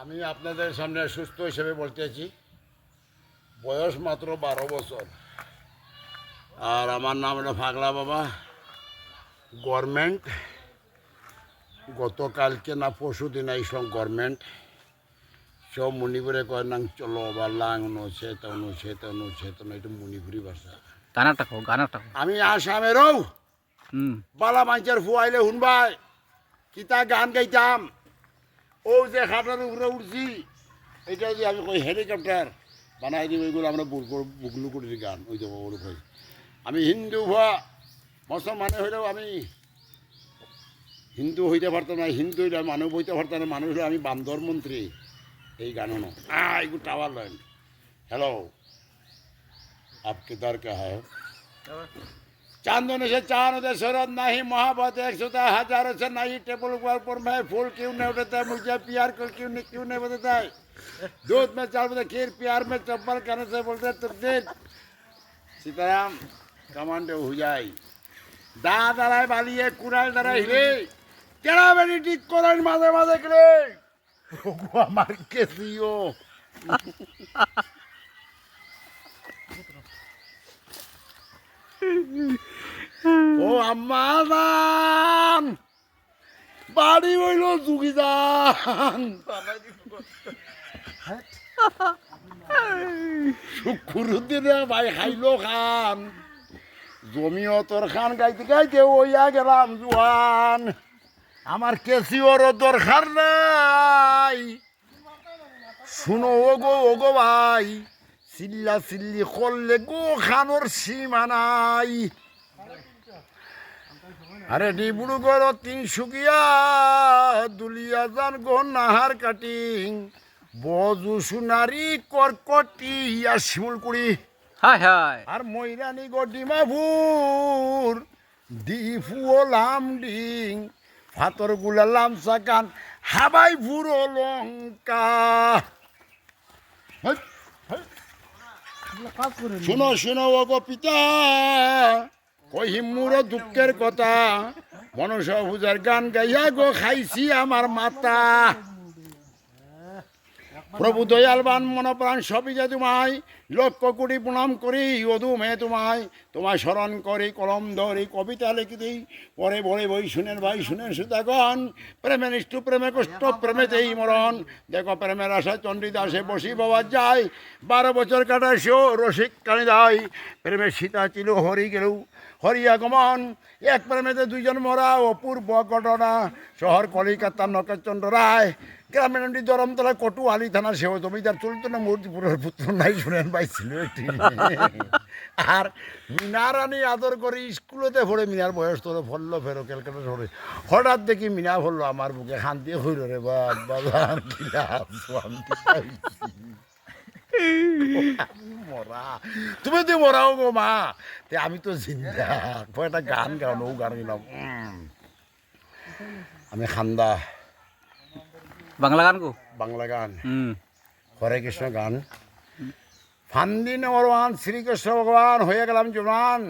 আমি আপনাদের সামনে সুস্থ হিসেবে বলতেছি, বয়স মাত্র 12 বছর, আর আমার নাম হলো পাগলা বাবা। গভর্নমেন্ট গতকালকে না পরশু দিন এই সব গভর্নমেন্ট সব মণিপুরে কয় না চলো বা লাং নছে তনুছে তনুছে তনু এটা মণিপুরি ভাষা। গানাটা আমি আসামেরও হুম বালা মানুষের ফুয়াইলে শুনবাই কিতা গান গাইতাম। ও যে খাটার উপরে উঠছি এটা যে আমি কই হেলিকপ্টার বানাই দিব, এগুলো আমরা বুকলু কুটির গান ওই দেবো ওর কই। আমি হিন্দু ভুয়া মুসলমানে হইলেও আমি হিন্দু হইতে পারতাম না, হিন্দু হইলে মানুষ হইতে পারতাম না, মানুষ হইলে আমি বান্দর মন্ত্রী। এই গানও না এগুলো টাওয়ার লাইন। हेलो आप किधर का है? चांदों से चांद उदय सूरत नहीं मोहब्बत एक सुता हजारों से नहीं टेबल पर मैं फूल क्यों नहीं उठाता है, मुझे प्यार को क्यों नहीं बताता है। दूध में चावल में खीर प्यार में चप्पल करने से बोलते तुम दिन सीताराम कमांडो हो जाए दा दाराय बालिए कुराल दाराय हिले तेरा बेटी ठीक कोरान मादे मादे करे আমার কেসিও ও আম্মাদান বাড়ি হইল যুগিদান শুক্রুদ্দিনে ভাই খাইলো খান জমিও তোর খান গাইতে গাইতে ওইয়া গেলাম জুয়ান। আমার কেসিওরও দরকার নাই, শুনো ও গো ভাই চিল্লা চিল্লি করলে গো খানোর সীমা নাই। আরে ডিব্রুগড় তিনসুকিয়া দুলিয়া যান গো নাহার কাটিং বজু সোনারি কর্কটি আর শিমুলকুড়ি হায় হায় আর ময়রানি গো ডিমাপুর ডিফুও লামডিং ফাতর গুলা লামসা কান হাবাই ভুরো লঙ্কা। শুনো শুনো ও গো পিতা কহিম মোর দুঃখের কথা, মনসা পূজার গান গাইয়া গো খাইছি আমার মাতা। প্রভু দয়ালবান মনপ্রাণ সবই যে তোমায় লক্ষ কোটি প্রণাম করি অধুমে তোমায় স্মরণ করি কলম ধরি কবিতা লিখি দিই পরে বলে বই শুনেন ভাই শুনেন সুতাগণ প্রেমে নিষ্ঠু প্রেমে কষ্ট প্রেমেতেই মরণ। দেখো প্রেমের আশা চণ্ডীদাসে বসি বাবা যায় 12 বছর কাটায় সেও রসিক কানে যায়। প্রেমের সীতা ছিল হরি গেলেও হরিয়া গমন এক প্রেমেতে দুইজন মরা অপূর্ব ঘটনা। শহর কলিকাতার নকেশচন্দ্র রায় গ্রামের দরমতলা কটুয়ালি থানা সেও জমিদার চলিত না মূর্তিপুরের পুত্র নাই শুনেন ভাই ছিল আর মিনা রানী আদর করে স্কুলেতে পড়ে মিনার বয়স তোর ফললো ফেরো ক্যালকাটা ধরে হঠাৎ দেখি মিনা ফললো আমার বুকে শান্তি হইল রে বাবা মরা তুমি তো মরাও গো মা তে আমি তো জিন্দা একটা গান গাও ও গান গেলাম আমি খান্দা বাংলা গান গো বাংলা গান হুম হরে কৃষ্ণ গান। ফান্দি নরওয়ান শ্রীকৃষ্ণ ভগবান হয়ে গেলাম জোয়ান,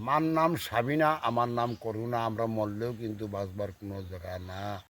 মার নাম সাবিনা আমার নাম করুণা, আমরা মরলেও কিন্তু বাঁচবার কোনো জায়গা না।